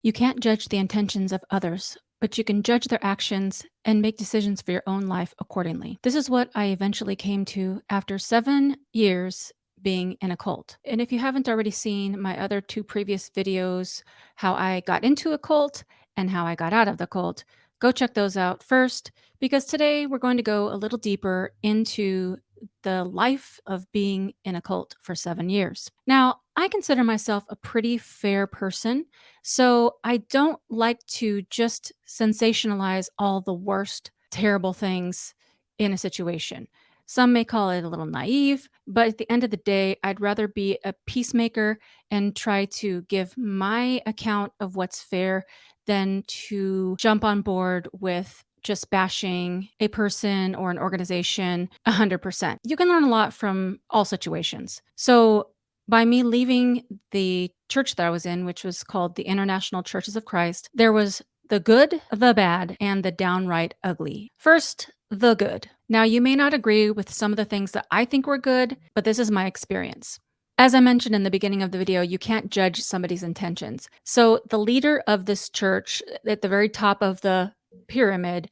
You can't judge the intentions of others, but you can judge their actions and make decisions for your own life accordingly. This is what I eventually came to after 7 years being in a cult. And if you haven't already seen my other two previous videos, how I got into a cult and how I got out of the cult, go check those out first, because today we're going to go a little deeper into the life of being in a cult for 7 years. Now, I consider myself a pretty fair person, so I don't like to just sensationalize all the worst, terrible things in a situation. Some may call it a little naive, but at the end of the day, I'd rather be a peacemaker and try to give my account of what's fair than to jump on board with just bashing a person or an organization 100%. You can learn a lot from all situations. So, by me leaving the church that I was in, which was called the International Churches of Christ, there was the good, the bad, and the downright ugly. First, the good. Now, you may not agree with some of the things that I think were good, but this is my experience. As I mentioned in the beginning of the video, you can't judge somebody's intentions. So, the leader of this church at the very top of the pyramid,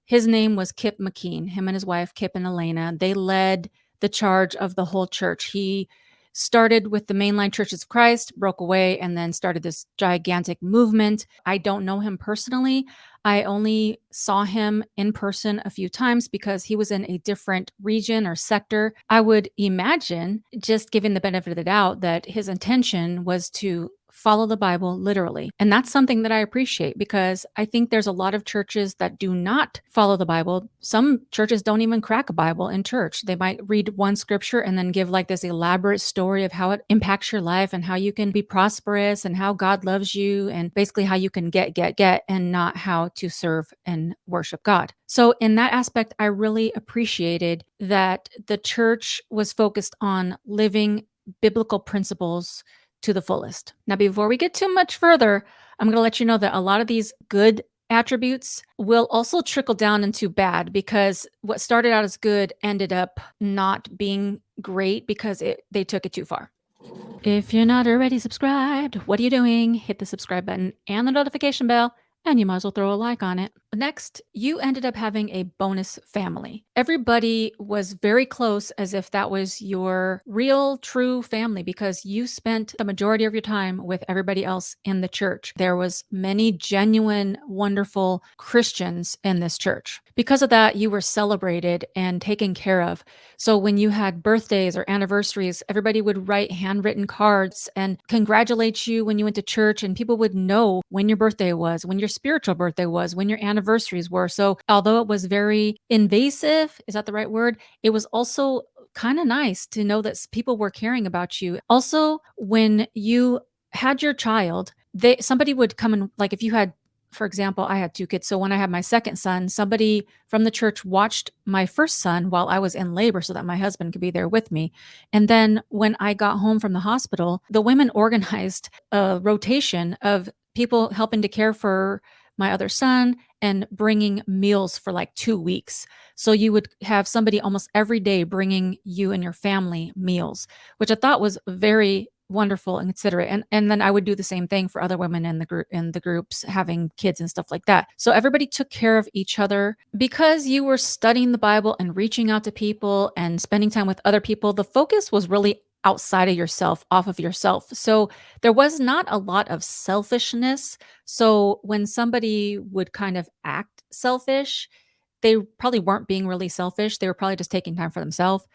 his name was Kip McKean. Him and his wife, Kip and Elena, they led the charge of the whole church. He started with the mainline churches of Christ, broke away, and then started this gigantic movement. I don't know him personally. I only saw him in person a few times because he was in a different region or sector. I would imagine, just giving the benefit of the doubt, that his intention was to follow the Bible literally. And that's something that I appreciate, because I think there's a lot of churches that do not follow the Bible. Some churches don't even crack a Bible in church. They might read one scripture and then give like this elaborate story of how it impacts your life and how you can be prosperous and how God loves you and basically how you can get, and not how to serve and worship God. So, in that aspect, I really appreciated that the church was focused on living biblical principles to the fullest. Now, before we get too much further, I'm going to let you know that a lot of these good attributes will also trickle down into bad, because what started out as good ended up not being great because they took it too far. If you're not already subscribed, what are you doing? Hit the subscribe button and the notification bell, and you might as well throw a like on it. Next, you ended up having a bonus family. Everybody was very close, as if that was your real, true family, because you spent the majority of your time with everybody else in the church. There was many genuine, wonderful Christians in this church. Because of that, you were celebrated and taken care of. So when you had birthdays or anniversaries, everybody would write handwritten cards and congratulate you when you went to church, and people would know when your birthday was, when your spiritual birthday was, when your anniversaries were. So although it was very invasive, is that the right word? It was also kind of nice to know that people were caring about you. Also, when you had your child, somebody would come and, like, if you had, for example, I had two kids. So when I had my second son, somebody from the church watched my first son while I was in labor so that my husband could be there with me. And then when I got home from the hospital, the women organized a rotation of people helping to care for my other son and bringing meals for like 2 weeks. So you would have somebody almost every day bringing you and your family meals, which I thought was very wonderful and considerate. And then I would do the same thing for other women in the groups having kids and stuff like that. So everybody took care of each other. Because you were studying the Bible and reaching out to people and spending time with other people, the focus was really outside of yourself, off of yourself. So there was not a lot of selfishness. So when somebody would kind of act selfish, they probably weren't being really selfish. They were probably just taking time for themselves.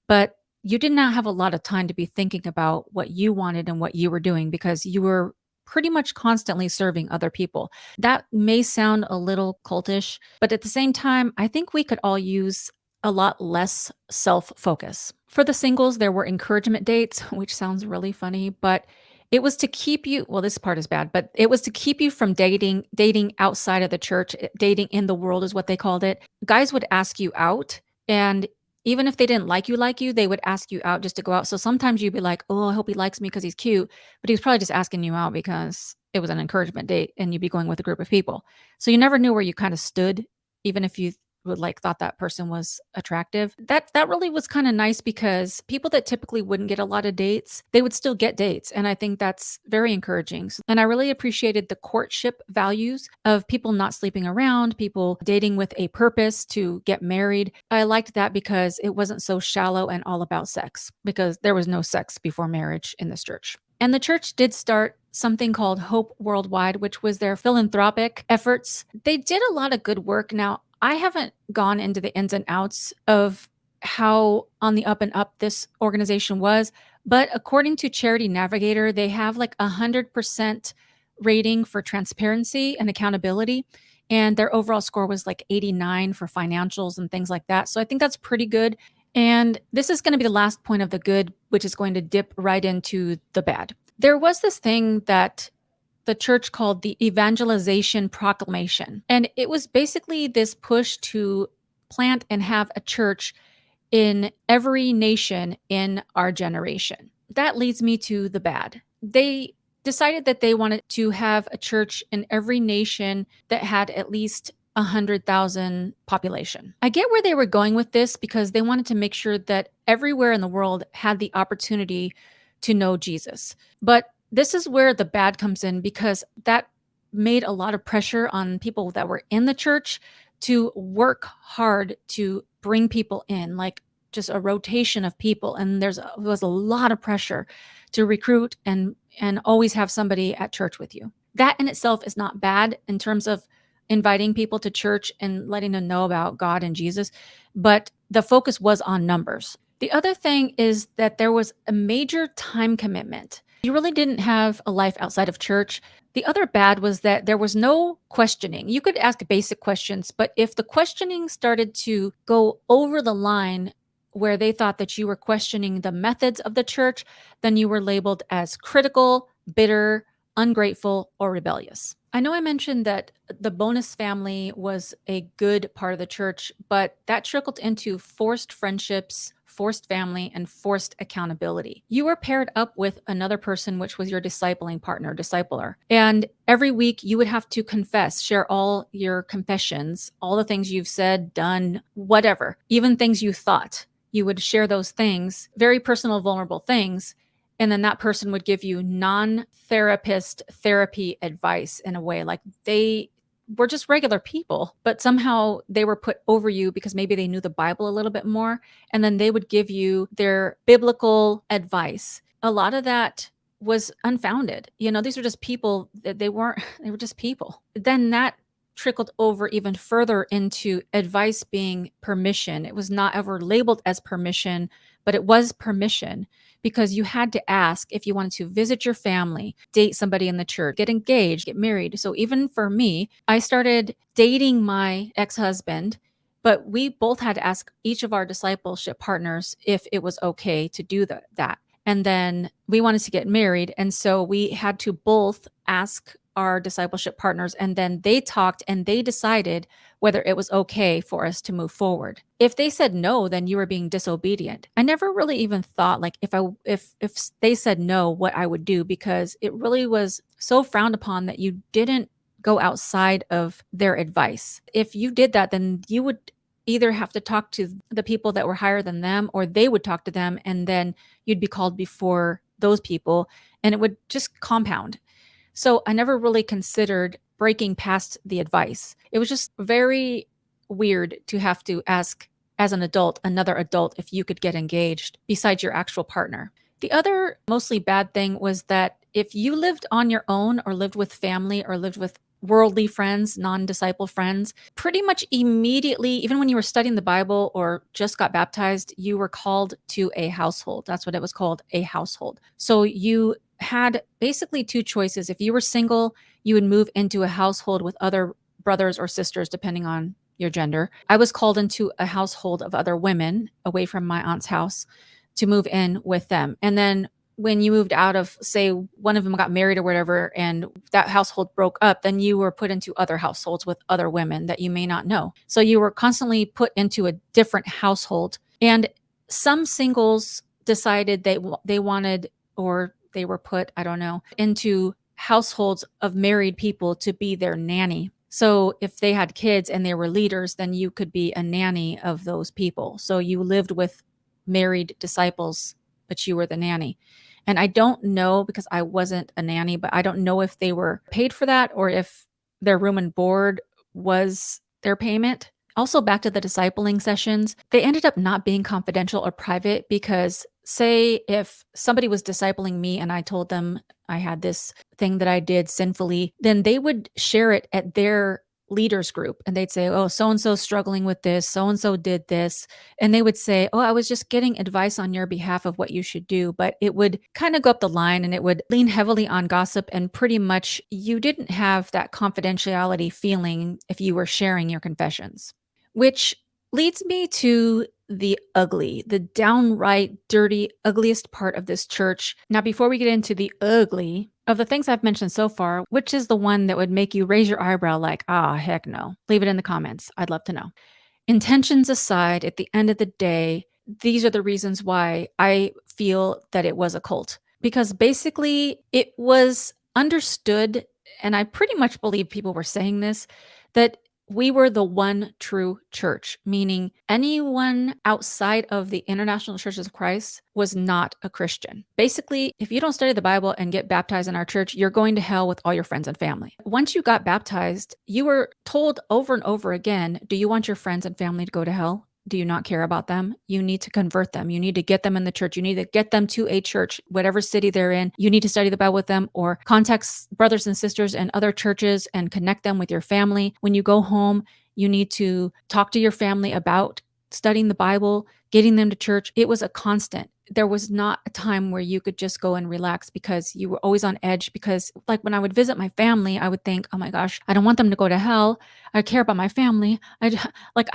But you did not have a lot of time to be thinking about what you wanted and what you were doing, because you were pretty much constantly serving other people. That may sound a little cultish, but at the same time, I think we could all use a lot less self focus. For the singles, there were encouragement dates, which sounds really funny, but it was to keep you, well, this part is bad, but it was to keep you from dating outside of the church. Dating in the world is what they called it. Guys would ask you out, and even if they didn't like you, they would ask you out just to go out. So sometimes you'd be like, "Oh, I hope he likes me because he's cute," but he was probably just asking you out because it was an encouragement date and you'd be going with a group of people. So you never knew where you kind of stood, even if you would like thought that person was attractive. That really was kind of nice because people that typically wouldn't get a lot of dates, they would still get dates. And I think that's very encouraging. And I really appreciated the courtship values of people not sleeping around, people dating with a purpose to get married. I liked that because it wasn't so shallow and all about sex, because there was no sex before marriage in this church. And the church did start something called Hope Worldwide, which was their philanthropic efforts. They did a lot of good work. Now, I haven't gone into the ins and outs of how on the up and up this organization was, but according to Charity Navigator, they have like 100% rating for transparency and accountability. And their overall score was like 89 for financials and things like that. So I think that's pretty good. And this is going to be the last point of the good, which is going to dip right into the bad. There was this thing that the church called the Evangelization Proclamation. And it was basically this push to plant and have a church in every nation in our generation. That leads me to the bad. They decided that they wanted to have a church in every nation that had at least 100,000 population. I get where they were going with this because they wanted to make sure that everywhere in the world had the opportunity to know Jesus. But this is where the bad comes in because that made a lot of pressure on people that were in the church to work hard to bring people in, like just a rotation of people. And there was a lot of pressure to recruit and always have somebody at church with you. That in itself is not bad in terms of inviting people to church and letting them know about God and Jesus, but the focus was on numbers. The other thing is that there was a major time commitment. You really didn't have a life outside of church. The other bad was that there was no questioning. You could ask basic questions, but if the questioning started to go over the line where they thought that you were questioning the methods of the church, then you were labeled as critical, bitter, ungrateful, or rebellious. I know I mentioned that the bonus family was a good part of the church, but that trickled into forced friendships, forced family, and forced accountability. You were paired up with another person, which was your discipling partner, discipler. And every week you would have to confess, share all your confessions, all the things you've said, done, whatever, even things you thought. You would share those things, very personal, vulnerable things. And then that person would give you non-therapist therapy advice in a way, like they were just regular people, but somehow they were put over you because maybe they knew the Bible a little bit more. And then they would give you their biblical advice. A lot of that was unfounded. These were just people that they were just people. Then that trickled over even further into advice being permission. It was not ever labeled as permission, but it was permission because you had to ask if you wanted to visit your family, date somebody in the church, get engaged, get married. So even for me, I started dating my ex-husband, but we both had to ask each of our discipleship partners if it was okay to do that. And then we wanted to get married. And so we had to both ask our discipleship partners, and then they talked and they decided whether it was okay for us to move forward. If they said no, then you were being disobedient. I never really even thought like if they said no, what I would do, because it really was so frowned upon that you didn't go outside of their advice. If you did that, then you would either have to talk to the people that were higher than them, or they would talk to them, and then you'd be called before those people, and it would just compound. So I never really considered breaking past the advice. It was just very weird to have to ask as an adult, another adult, if you could get engaged besides your actual partner. The other mostly bad thing was that if you lived on your own or lived with family or lived with worldly friends, non-disciple friends, pretty much immediately, even when you were studying the Bible or just got baptized, you were called to a household. That's what it was called, a household. So you had basically two choices. If you were single, you would move into a household with other brothers or sisters, depending on your gender. I was called into a household of other women away from my aunt's house to move in with them. And then when you moved out of, say, one of them got married or whatever, and that household broke up, then you were put into other households with other women that you may not know. So you were constantly put into a different household. And some singles decided they wanted, or they were put, I don't know, into households of married people to be their nanny. So if they had kids and they were leaders, then you could be a nanny of those people. So you lived with married disciples, but you were the nanny. And I don't know, because I wasn't a nanny, but I don't know if they were paid for that or if their room and board was their payment. Also, back to the discipling sessions, they ended up not being confidential or private because, say, if somebody was discipling me and I told them I had this thing that I did sinfully, then they would share it at their leaders group and they'd say, "Oh, so and so struggling with this, so and so did this." And they would say, "Oh, I was just getting advice on your behalf of what you should do." But it would kind of go up the line and it would lean heavily on gossip. And pretty much you didn't have that confidentiality feeling if you were sharing your confessions. Which leads me to the ugly, the downright dirty, ugliest part of this church. Now, before we get into the ugly of the things I've mentioned so far, which is the one that would make you raise your eyebrow like, ah, heck no? Leave it in the comments. I'd love to know. Intentions aside, at the end of the day, these are the reasons why I feel that it was a cult. Because basically, it was understood, and I pretty much believe people were saying this, that we were the one true church, meaning anyone outside of the International Churches of Christ was not a Christian. Basically, if you don't study the Bible and get baptized in our church, you're going to hell with all your friends and family. Once you got baptized, you were told over and over again, do you want your friends and family to go to hell? Do you not care about them? You need to convert them. You need to get them in the church. You need to get them to a church, whatever city they're in. You need to study the Bible with them or contact brothers and sisters in other churches and connect them with your family. When you go home, you need to talk to your family about studying the Bible, getting them to church. It was a constant. There was not a time where you could just go and relax because you were always on edge. Because, like, when I would visit my family, I would think, oh my gosh, I don't want them to go to hell. I care about my family. I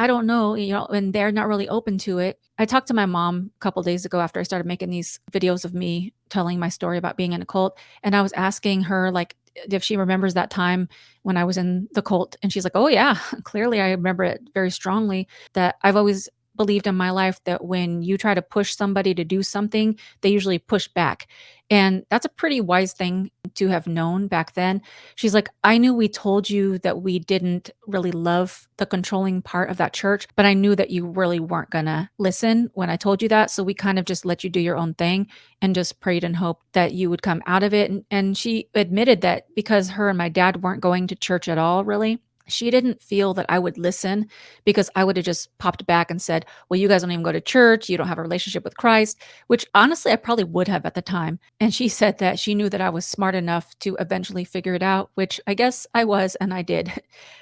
don't know, and they're not really open to it. I talked to my mom a couple days ago after I started making these videos of me telling my story about being in a cult. And I was asking her, like, if she remembers that time when I was in the cult. And she's like, oh, yeah, clearly I remember it very strongly. That I've always believed in my life that when you try to push somebody to do something, they usually push back. And that's a pretty wise thing to have known back then. She's like, I knew we told you that we didn't really love the controlling part of that church, but I knew that you really weren't going to listen when I told you that. So we kind of just let you do your own thing and just prayed and hoped that you would come out of it. And she admitted that because her and my dad weren't going to church at all, really, she didn't feel that I would listen because I would have just popped back and said, well, you guys don't even go to church. You don't have a relationship with Christ, which honestly, I probably would have at the time. And she said that she knew that I was smart enough to eventually figure it out, which I guess I was, and I did.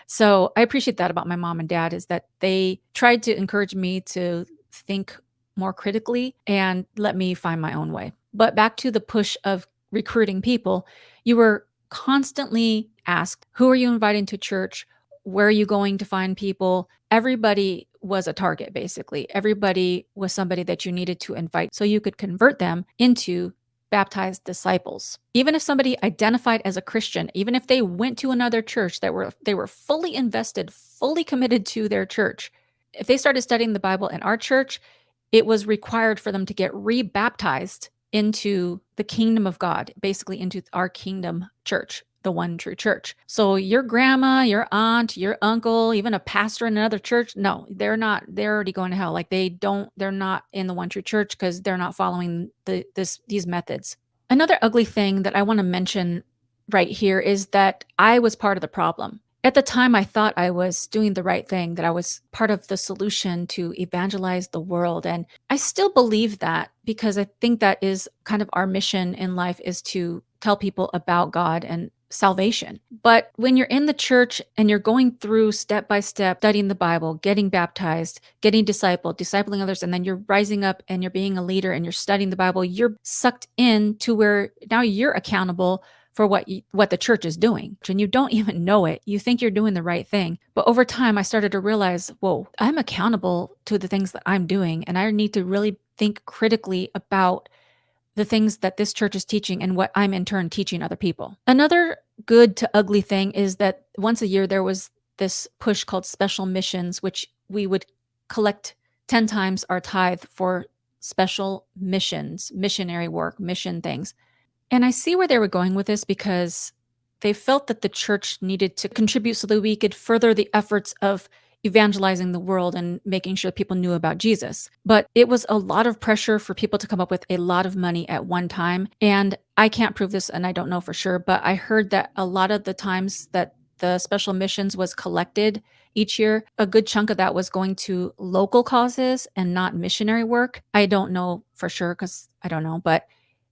So I appreciate that about my mom and dad, is that they tried to encourage me to think more critically and let me find my own way. But back to the push of recruiting people, you were constantly asked, who are you inviting to church? Where are you going to find people? Everybody was a target, basically. Everybody was somebody that you needed to invite so you could convert them into baptized disciples. Even if somebody identified as a Christian, even if they went to another church they were fully invested, fully committed to their church, if they started studying the Bible in our church, it was required for them to get rebaptized into the kingdom of God, basically into our kingdom church, the one true church. So your grandma, your aunt, your uncle, even a pastor in another church, no, they're not. They're already going to hell. Like they're not in the one true church because they're not following these methods. Another ugly thing that I want to mention right here is that I was part of the problem. At the time, I thought I was doing the right thing, that I was part of the solution to evangelize the world. And I still believe that because I think that is kind of our mission in life, is to tell people about God and salvation. But when you're in the church and you're going through step by step, studying the Bible, getting baptized, getting discipled, discipling others, and then you're rising up and you're being a leader and you're studying the Bible, you're sucked in to where now you're accountable for what the church is doing, and you don't even know it. You think you're doing the right thing. But over time, I started to realize, whoa, I'm accountable to the things that I'm doing, and I need to really think critically about the things that this church is teaching and what I'm in turn teaching other people. Another good to ugly thing is that once a year there was this push called special missions, which we would collect 10 times our tithe for special missions, missionary work, mission things. And I see where they were going with this because They felt that the church needed to contribute so that we could further the efforts of evangelizing the world and making sure people knew about Jesus. But it was a lot of pressure for people to come up with a lot of money at one time. And I can't prove this and I don't know for sure, but I heard that a lot of the times that the special missions was collected each year, a good chunk of that was going to local causes and not missionary work. I don't know for sure because I don't know, but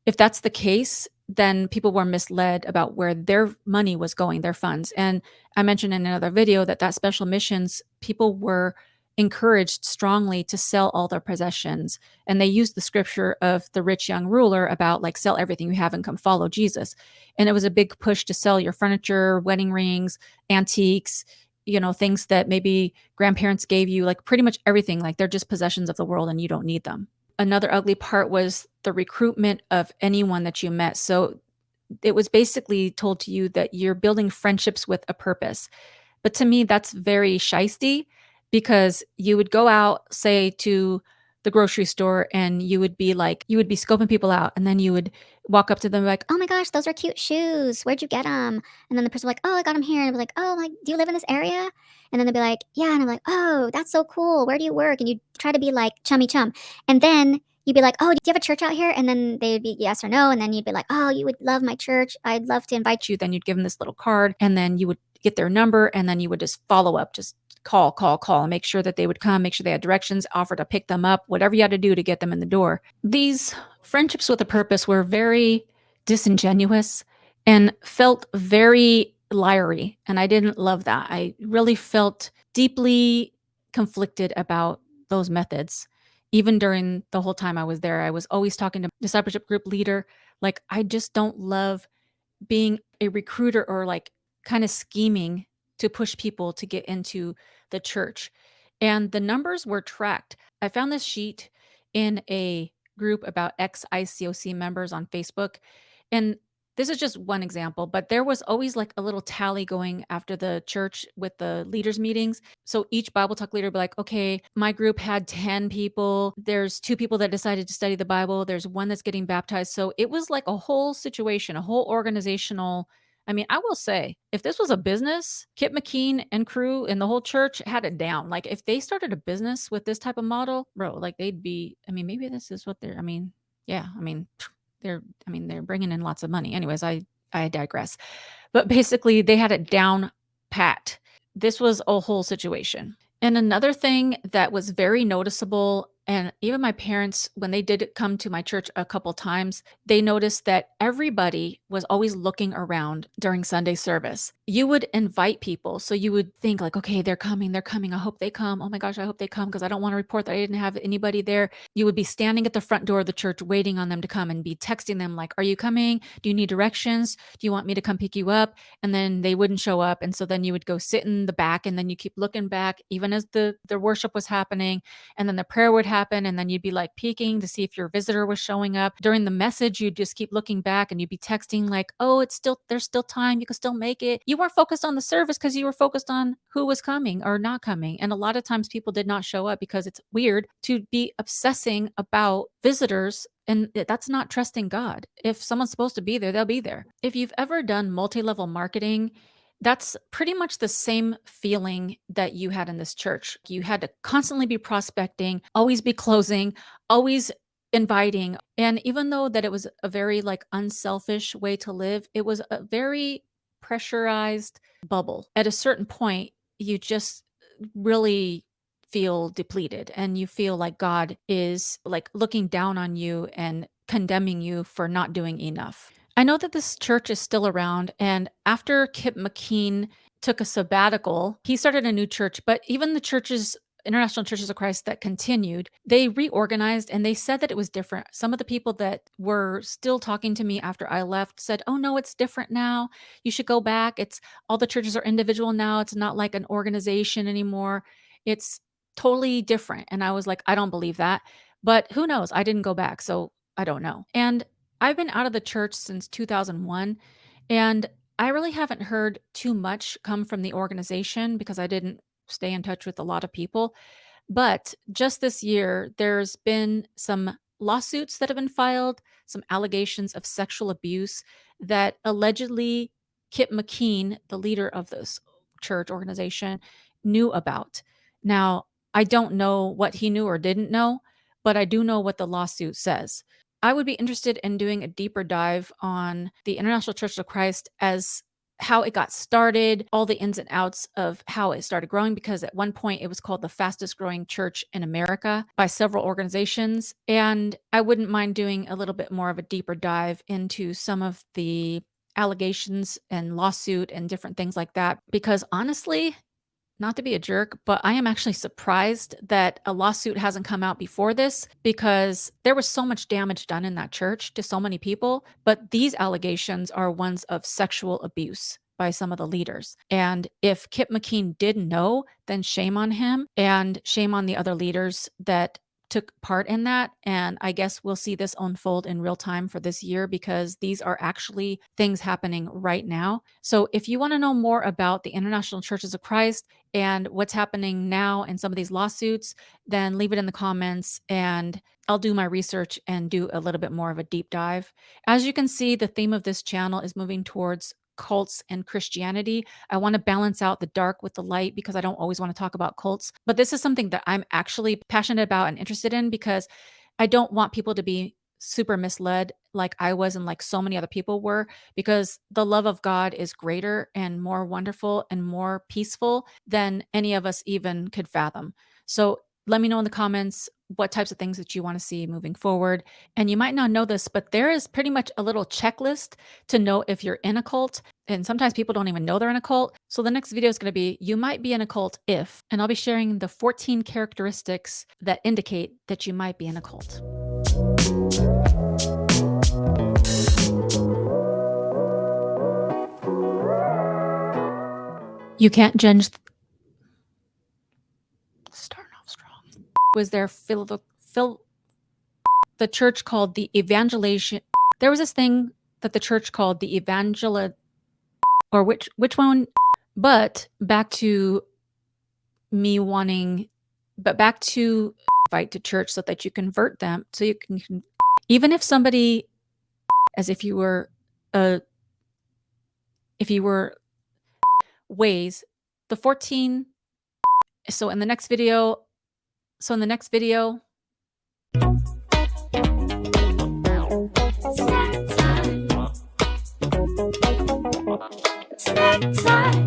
if that's the case, then people were misled about where their money was going, their funds. And I mentioned in another video that special missions, people were encouraged strongly to sell all their possessions. And they used the scripture of the rich young ruler about like sell everything you have and come follow Jesus. And it was a big push to sell your furniture, wedding rings, antiques, things that maybe grandparents gave you, like pretty much everything, like they're just possessions of the world and you don't need them. Another ugly part was the recruitment of anyone that you met. So it was basically told to you that you're building friendships with a purpose. But to me, that's very shisty because you would go out, say, to the grocery store and you would be scoping people out. And then you would walk up to them like, Oh my gosh, those are cute shoes. Where'd you get them? And then the person will be like, oh, I got them here. And I'll be like, oh, like, do you live in this area? And then they'll be like, yeah. And I'm like, oh, that's so cool. Where do you work? And you try to be like chummy chum. And then you'd be like, oh, do you have a church out here? And then they would be yes or no. And then you'd be like, oh, you would love my church. I'd love to invite you. you, then you'd give them this little card and then you would get their number and then you would just follow up, just call, and make sure that they would come, make sure they had directions, offer to pick them up, whatever you had to do to get them in the door. These friendships with a purpose were very disingenuous and felt very liary. And I didn't love that. I really felt deeply conflicted about those methods. Even during the whole time I was there, I was always talking to discipleship group leader. Like, I just don't love being a recruiter or like kind of scheming to push people to get into the church. And the numbers were tracked. I found this sheet in a group about ex ICOC members on Facebook. And this is just one example, but there was always like a little tally going after the church with the leaders' meetings. So each Bible Talk leader would be like, okay, my group had 10 people. There's 2 people that decided to study the Bible. There's 1 that's getting baptized. So it was like a whole situation, a whole organizational. I mean, I will say, if this was a business, Kip McKean and crew and the whole church had it down. Like, if they started a business with this type of model, bro, like they'd be, I mean, maybe this is what they're, I mean, yeah, I mean, they're bringing in lots of money. Anyways, I digress. But basically, they had it down pat. This was a whole situation. And another thing that was very noticeable, and even my parents, when they did come to my church a couple times, they noticed that everybody was always looking around during Sunday service. You would invite people. So you would think like, okay, they're coming, they're coming. I hope they come. Oh my gosh, I hope they come because I don't want to report that I didn't have anybody there. You would be standing at the front door of the church waiting on them to come and be texting them like, are you coming? Do you need directions? Do you want me to come pick you up? And then they wouldn't show up. And so then you would go sit in the back and then you keep looking back even as the worship was happening. And then the prayer would happen. And then you'd be like peeking to see if your visitor was showing up. During the message, you'd just keep looking back and you'd be texting like, oh, there's still time. You can still make it. You weren't focused on the service because you were focused on who was coming or not coming. And a lot of times people did not show up because it's weird to be obsessing about visitors. And that's not trusting God. If someone's supposed to be there, they'll be there. If you've ever done multi-level marketing, that's pretty much the same feeling that you had in this church. You had to constantly be prospecting, always be closing, always inviting. And even though that it was a very like unselfish way to live, it was a very pressurized bubble. At a certain point, you just really feel depleted and you feel like God is like looking down on you and condemning you for not doing enough. I know that this church is still around, and after Kip McKean took a sabbatical, he started a new church, but even the churches, International Churches of Christ that continued, they reorganized and they said that it was different. Some of the people that were still talking to me after I left said, "Oh no, it's different now. You should go back. It's all the churches are individual now. It's not like an organization anymore. It's totally different." And I was like, "I don't believe that." But who knows? I didn't go back, so I don't know. And I've been out of the church since 2001, and I really haven't heard too much come from the organization because I didn't stay in touch with a lot of people. But just this year, there's been some lawsuits that have been filed, some allegations of sexual abuse that allegedly Kip McKean, the leader of this church organization, knew about. Now, I don't know what he knew or didn't know, but I do know what the lawsuit says. I would be interested in doing a deeper dive on the International Church of Christ as how it got started, all the ins and outs of how it started growing, because at one point it was called the fastest growing church in America by several organizations. And I wouldn't mind doing a little bit more of a deeper dive into some of the allegations and lawsuit and different things like that, because honestly, not to be a jerk, but I am actually surprised that a lawsuit hasn't come out before this, because there was so much damage done in that church to so many people. But these allegations are ones of sexual abuse by some of the leaders. And if Kip McKean did know, then shame on him and shame on the other leaders that took part in that. And I guess we'll see this unfold in real time for this year, because these are actually things happening right now. So if you want to know more about the International Churches of Christ and what's happening now in some of these lawsuits, then leave it in the comments and I'll do my research and do a little bit more of a deep dive. As you can see, the theme of this channel is moving towards cults and Christianity. I want to balance out the dark with the light, because I don't always want to talk about cults. But this is something that I'm actually passionate about and interested in, because I don't want people to be super misled like I was and like so many other people were, because the love of God is greater and more wonderful and more peaceful than any of us even could fathom. So let me know in the comments what types of things that you want to see moving forward. And you might not know this, but there is pretty much a little checklist to know if you're in a cult. And sometimes people don't even know they're in a cult. So the next video is going to be, you might be in a cult if, and I'll be sharing the 14 characteristics that indicate that you might be in a cult. You can't judge. Starting off strong. Was there the church called the evangelization? There was this thing that the church called the or which one? But back to me wanting, but back to fight to church so that you convert them, so you can, even if somebody, as if you were ways, the 14. So in the next video, Snack time.